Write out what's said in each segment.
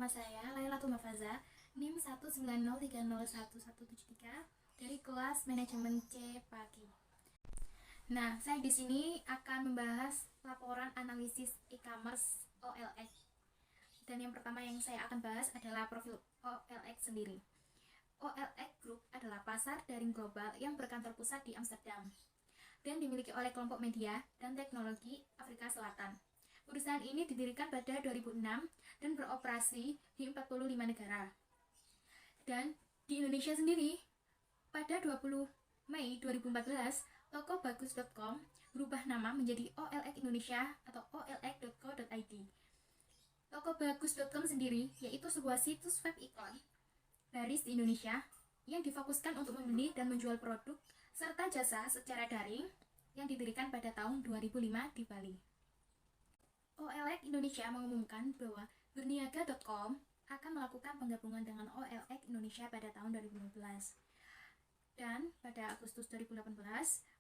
saya Lailatul Mafaza, NIM 190301173 dari kelas manajemen C pagi. Nah, saya di sini akan membahas laporan analisis e-commerce OLX. Dan yang pertama yang saya akan bahas adalah profil OLX sendiri. OLX Group adalah pasar daring global yang berkantor pusat di Amsterdam dan dimiliki oleh kelompok media dan teknologi Afrika Selatan. Perusahaan ini didirikan pada 2006 dan beroperasi di 45 negara. Dan di Indonesia sendiri, pada 20 Mei 2014, toko bagus.com berubah nama menjadi OLX Indonesia atau olx.co.id. Toko bagus.com sendiri yaitu sebuah situs web iklan baris di Indonesia yang difokuskan untuk membeli dan menjual produk serta jasa secara daring yang didirikan pada tahun 2005 di Bali. OLX Indonesia mengumumkan bahwa berniaga.com akan melakukan penggabungan dengan OLX Indonesia pada tahun 2015. Dan pada Agustus 2018,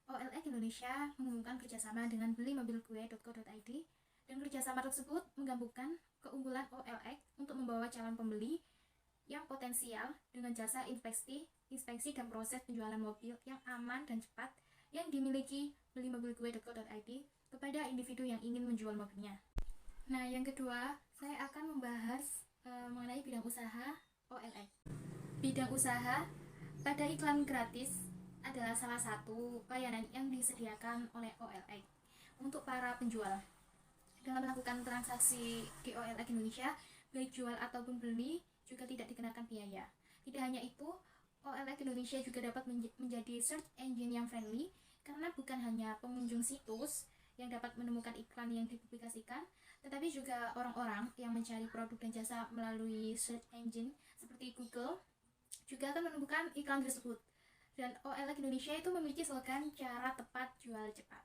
OLX Indonesia mengumumkan kerjasama dengan belimobilgue.co.id dan kerjasama tersebut menggabungkan keunggulan OLX untuk membawa calon pembeli yang potensial dengan jasa inspeksi dan proses penjualan mobil yang aman dan cepat yang dimiliki belimobilgue.co.id kepada individu yang ingin menjual mobilnya. Nah, yang kedua, saya akan membahas mengenai bidang usaha OLX. Bidang usaha pada iklan gratis adalah salah satu layanan yang disediakan oleh OLX untuk para penjual. Dalam melakukan transaksi di OLX Indonesia, baik jual ataupun beli juga tidak dikenakan biaya. Tidak hanya itu, OLX Indonesia juga dapat menjadi search engine yang friendly karena bukan hanya pengunjung situs yang dapat menemukan iklan yang dipublikasikan, tetapi juga orang-orang yang mencari produk dan jasa melalui search engine seperti Google juga akan menemukan iklan tersebut. Dan OLX Indonesia itu memiliki slogan cara tepat jual cepat.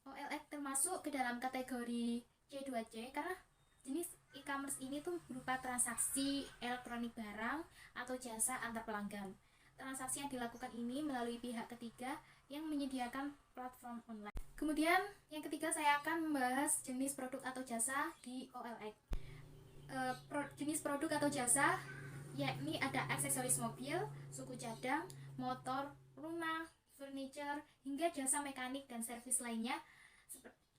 OLX termasuk ke dalam kategori C2C karena jenis e-commerce ini tuh berupa transaksi elektronik barang atau jasa antar pelanggan. Transaksi yang dilakukan ini melalui pihak ketiga yang menyediakan platform online. Kemudian yang ketiga saya akan membahas jenis produk atau jasa di OLX. Jenis produk atau jasa yakni ada aksesoris mobil, suku cadang, motor, rumah, furniture, hingga jasa mekanik dan servis lainnya.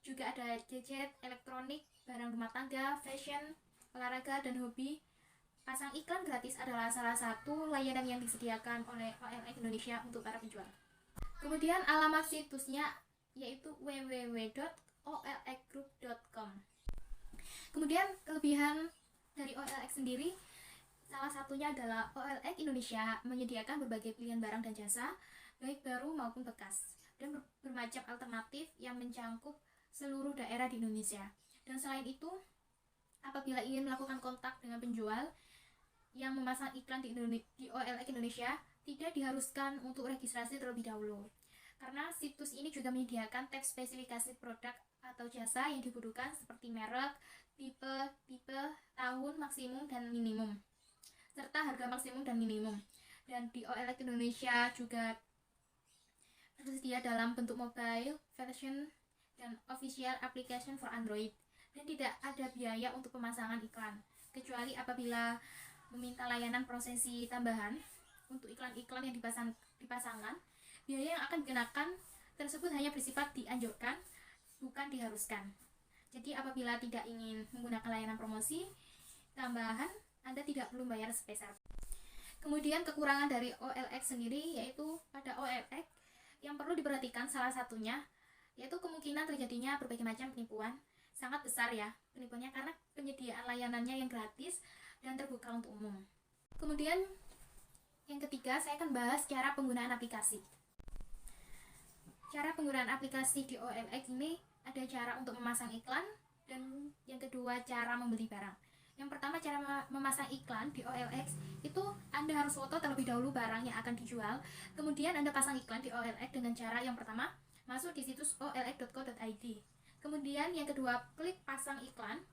Juga ada gadget, elektronik, barang rumah tangga, fashion, olahraga, dan hobi. Pasang iklan gratis adalah salah satu layanan yang disediakan oleh OLX Indonesia untuk para penjual. Kemudian alamat situsnya yaitu www.olxgroup.com. Kemudian kelebihan dari OLX sendiri, salah satunya adalah OLX Indonesia menyediakan berbagai pilihan barang dan jasa, baik baru maupun bekas, dan bermacam alternatif yang mencangkup seluruh daerah di Indonesia. Dan selain itu, apabila ingin melakukan kontak dengan penjual yang memasang iklan di OLX Indonesia, tidak diharuskan untuk registrasi terlebih dahulu. Karena situs ini juga menyediakan tab spesifikasi produk atau jasa yang dibutuhkan seperti merek, tipe, tahun maksimum dan minimum, serta harga maksimum dan minimum. Dan di OLX Indonesia juga tersedia dalam bentuk mobile version dan official application for Android. Dan tidak ada biaya untuk pemasangan iklan, kecuali apabila meminta layanan prosesi tambahan untuk iklan-iklan yang dipasangkan. Biaya yang akan dikenakan tersebut hanya bersifat dianjurkan, bukan diharuskan. Jadi apabila tidak ingin menggunakan layanan promosi tambahan, Anda tidak perlu bayar sepeser. Kemudian kekurangan dari OLX sendiri yaitu pada OLX yang perlu diperhatikan salah satunya yaitu kemungkinan terjadinya berbagai macam penipuan. Sangat besar ya penipuannya karena penyediaan layanannya yang gratis dan terbuka untuk umum. Kemudian yang ketiga saya akan bahas cara penggunaan aplikasi. Cara penggunaan aplikasi di OLX ini ada cara untuk memasang iklan dan yang kedua cara membeli barang. Yang pertama cara memasang iklan di OLX itu Anda harus foto terlebih dahulu barang yang akan dijual. Kemudian Anda pasang iklan di OLX dengan cara yang pertama masuk di situs olx.co.id. Kemudian yang kedua klik pasang iklan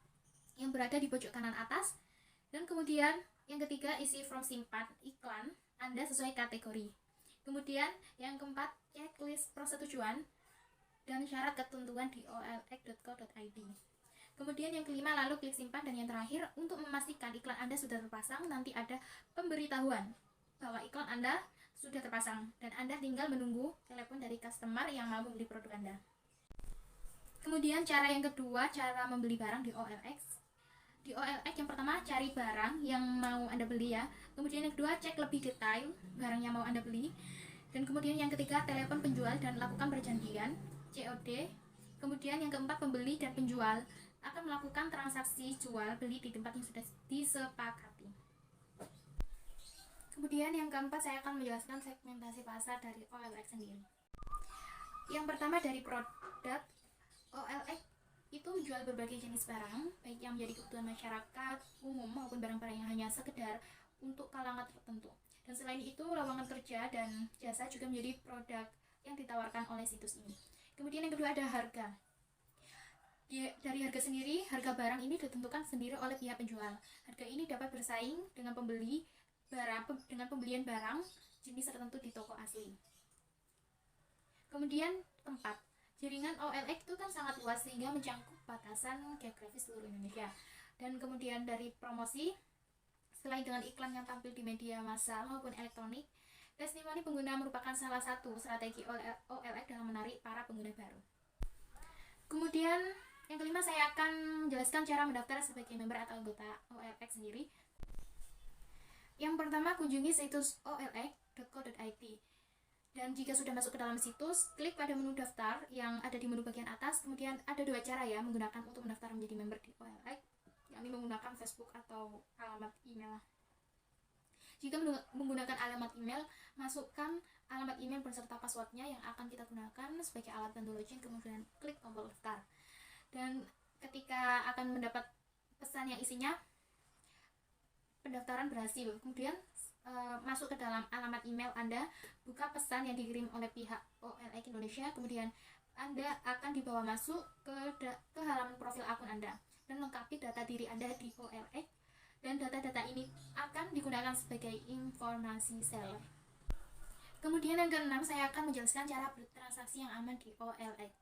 yang berada di pojok kanan atas. Dan kemudian yang ketiga isi form simpan iklan Anda sesuai kategori. Kemudian yang keempat checklist persetujuan dan syarat ketentuan di olx.co.id. Kemudian yang kelima, lalu klik simpan, dan yang terakhir, untuk memastikan iklan Anda sudah terpasang, nanti ada pemberitahuan bahwa iklan Anda sudah terpasang dan Anda tinggal menunggu telepon dari customer yang mau membeli produk Anda. Kemudian cara yang kedua, cara membeli barang di OLX. Di OLX yang pertama, cari barang yang mau Anda beli ya. Kemudian yang kedua, cek lebih detail barang yang mau Anda beli. Dan kemudian yang ketiga, telepon penjual dan lakukan perjanjian COD. Kemudian yang keempat, pembeli dan penjual akan melakukan transaksi jual beli di tempat yang sudah disepakati. Kemudian yang keempat, saya akan menjelaskan segmentasi pasar dari OLX sendiri. Yang pertama, dari produk. OLX itu menjual berbagai jenis barang, baik yang menjadi kebutuhan masyarakat umum maupun barang-barang yang hanya sekedar untuk kalangan tertentu. Dan selain itu, lowongan kerja dan jasa juga menjadi produk yang ditawarkan oleh situs ini. Kemudian yang kedua, ada harga. Dari harga sendiri, harga barang ini ditentukan sendiri oleh pihak penjual. Harga ini dapat bersaing dengan pembelian barang jenis tertentu di toko asli. Kemudian tempat. Jaringan OLX itu kan sangat luas sehingga mencakup batasan geografis seluruh Indonesia. Dan kemudian dari promosi, selain dengan iklan yang tampil di media massa maupun elektronik, testimoni pengguna merupakan salah satu strategi OLX dalam menarik para pengguna baru. Kemudian yang kelima, saya akan menjelaskan cara mendaftar sebagai member atau anggota OLX sendiri. Yang pertama, kunjungi situs olx.co.id. Dan jika sudah masuk ke dalam situs, klik pada menu daftar yang ada di menu bagian atas. Kemudian ada dua cara ya menggunakan untuk mendaftar menjadi member di OLX, yakni menggunakan Facebook atau alamat email. Jika menggunakan alamat email, masukkan alamat email beserta passwordnya yang akan kita gunakan sebagai alat bantu login, kemudian klik tombol daftar. Dan ketika akan mendapat pesan yang isinya pendaftaran berhasil, kemudian masuk ke dalam alamat email Anda, buka pesan yang dikirim oleh pihak OLX Indonesia, kemudian Anda akan dibawa masuk ke halaman profil akun Anda dan lengkapi data diri Anda di OLX, dan data-data ini akan digunakan sebagai informasi seller. Kemudian yang keenam, saya akan menjelaskan cara bertransaksi yang aman di OLX.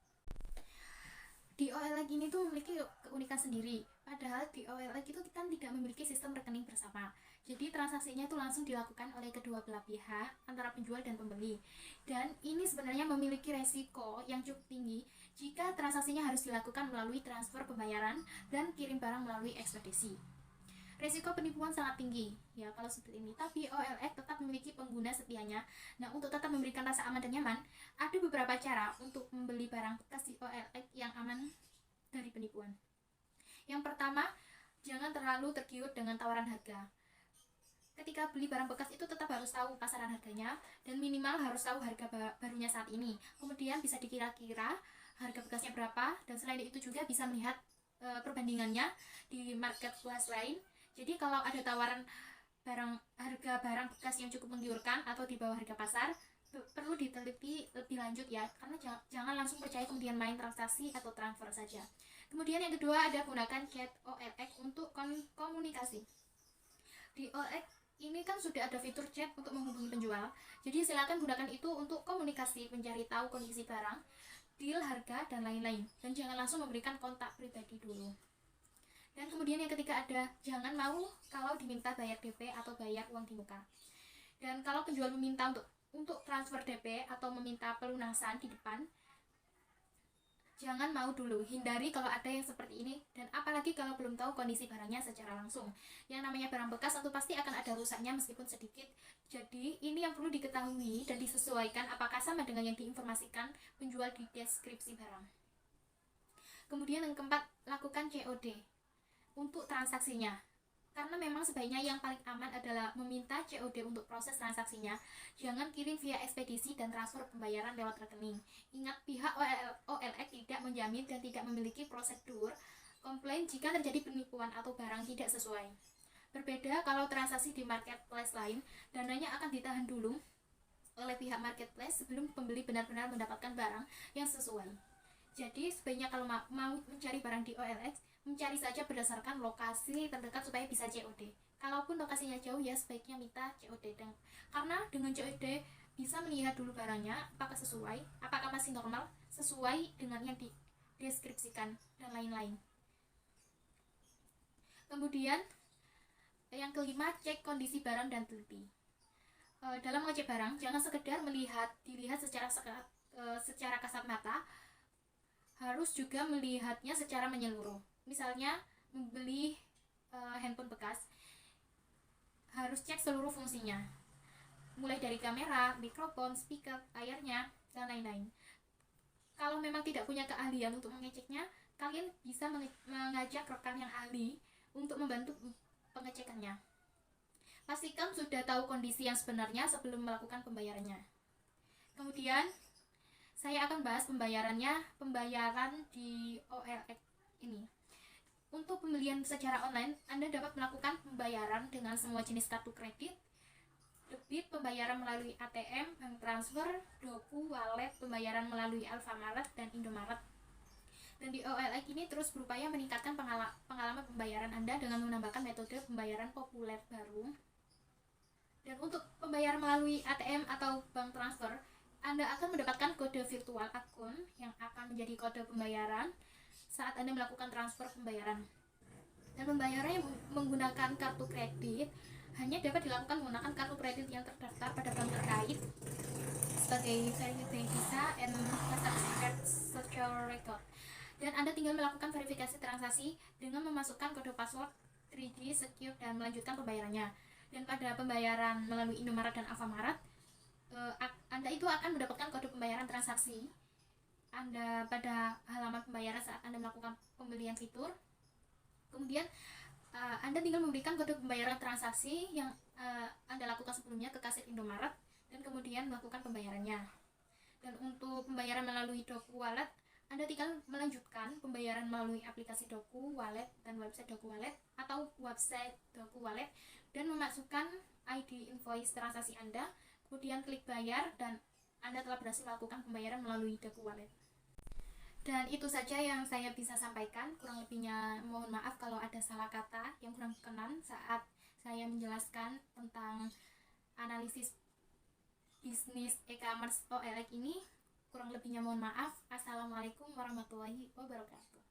Di OLX ini tuh memiliki keunikan sendiri, padahal di OLX itu kita tidak memiliki sistem rekening bersama. Jadi transaksinya itu langsung dilakukan oleh kedua belah pihak antara penjual dan pembeli. Dan ini sebenarnya memiliki resiko yang cukup tinggi jika transaksinya harus dilakukan melalui transfer pembayaran dan kirim barang melalui ekspedisi. Resiko penipuan sangat tinggi ya kalau seperti ini, tapi OLX tetap memiliki pengguna setianya. Nah, untuk tetap memberikan rasa aman dan nyaman, ada beberapa cara untuk membeli barang bekas di OLX yang aman dari penipuan. Yang pertama, jangan terlalu tergiur dengan tawaran harga. Ketika beli barang bekas itu tetap harus tahu pasaran harganya dan minimal harus tahu harga barunya saat ini. Kemudian bisa dikira-kira harga bekasnya berapa, dan selain itu juga bisa melihat perbandingannya di marketplace lain. Jadi kalau ada tawaran harga barang bekas yang cukup menggiurkan atau di bawah harga pasar, perlu diteliti lebih lanjut ya, karena jangan langsung percaya kemudian main transaksi atau transfer saja. Kemudian yang kedua, ada gunakan chat OLX untuk komunikasi. Di OLX ini kan sudah ada fitur chat untuk menghubungi penjual, jadi silakan gunakan itu untuk komunikasi, mencari tahu kondisi barang, deal harga, dan lain-lain. Dan jangan langsung memberikan kontak pribadi dulu. Dan kemudian yang ketiga, ada jangan mau kalau diminta bayar DP atau bayar uang di muka. Dan kalau penjual meminta untuk transfer DP atau meminta pelunasan di depan, jangan mau dulu, hindari kalau ada yang seperti ini, dan apalagi kalau belum tahu kondisi barangnya secara langsung. Yang namanya barang bekas tentu pasti akan ada rusaknya meskipun sedikit. Jadi ini yang perlu diketahui dan disesuaikan apakah sama dengan yang diinformasikan penjual di deskripsi barang. Kemudian yang keempat, lakukan COD untuk transaksinya. Karena memang sebaiknya yang paling aman adalah meminta COD untuk proses transaksinya. Jangan kirim via ekspedisi dan transfer pembayaran lewat rekening. Ingat, pihak OLX tidak menjamin dan tidak memiliki prosedur komplain jika terjadi penipuan atau barang tidak sesuai. Berbeda kalau transaksi di marketplace lain, dananya akan ditahan dulu oleh pihak marketplace sebelum pembeli benar-benar mendapatkan barang yang sesuai. Jadi sebaiknya kalau mau mencari barang di OLX, mencari saja berdasarkan lokasi terdekat supaya bisa COD. Kalaupun lokasinya jauh ya sebaiknya minta COD, karena dengan COD bisa melihat dulu barangnya apakah sesuai, apakah masih normal, sesuai dengan yang dideskripsikan, dan lain-lain. Kemudian yang kelima, cek kondisi barang dan teliti. Dalam mengecek barang, jangan sekedar dilihat secara kasat mata, harus juga melihatnya secara menyeluruh. Misalnya membeli handphone bekas, harus cek seluruh fungsinya, mulai dari kamera, mikrofon, speaker, layarnya, dan lain-lain. Kalau memang tidak punya keahlian untuk mengeceknya, kalian bisa mengajak rekan yang ahli untuk membantu pengecekannya. Pastikan sudah tahu kondisi yang sebenarnya sebelum melakukan pembayarannya. Kemudian saya akan bahas pembayaran di OLX ini. Untuk pembelian secara online, Anda dapat melakukan pembayaran dengan semua jenis kartu kredit, debit, pembayaran melalui ATM, bank transfer, doku, wallet, pembayaran melalui Alfamart dan Indomaret. Dan di OLX ini terus berupaya meningkatkan pengalaman pembayaran Anda dengan menambahkan metode pembayaran populer baru. Dan untuk pembayaran melalui ATM atau bank transfer, Anda akan mendapatkan kode virtual akun yang akan menjadi kode pembayaran saat Anda melakukan transfer pembayaran. Dan pembayarannya menggunakan kartu kredit hanya dapat dilakukan menggunakan kartu kredit yang terdaftar pada bank terkait sebagai Verify Visa and Mastercard Social Record. Dan Anda tinggal melakukan verifikasi transaksi dengan memasukkan kode password 3G secure dan melanjutkan pembayarannya. Dan pada pembayaran melalui Indomaret dan Alfamart, Anda itu akan mendapatkan kode pembayaran transaksi Anda pada halaman pembayaran saat Anda melakukan pembelian fitur. Kemudian Anda tinggal memberikan kode pembayaran transaksi yang Anda lakukan sebelumnya ke kasir Indomaret dan kemudian melakukan pembayarannya. Dan untuk pembayaran melalui Doku Wallet, Anda tinggal melanjutkan pembayaran melalui aplikasi Doku Wallet dan website Doku Wallet atau website Doku Wallet dan memasukkan ID invoice transaksi Anda, kemudian klik bayar dan Anda telah berhasil melakukan pembayaran melalui Doku Wallet. Dan itu saja yang saya bisa sampaikan. Kurang lebihnya mohon maaf kalau ada salah kata yang kurang berkenan saat saya menjelaskan tentang analisis bisnis e-commerce OLX ini. Kurang lebihnya mohon maaf. Assalamualaikum warahmatullahi wabarakatuh.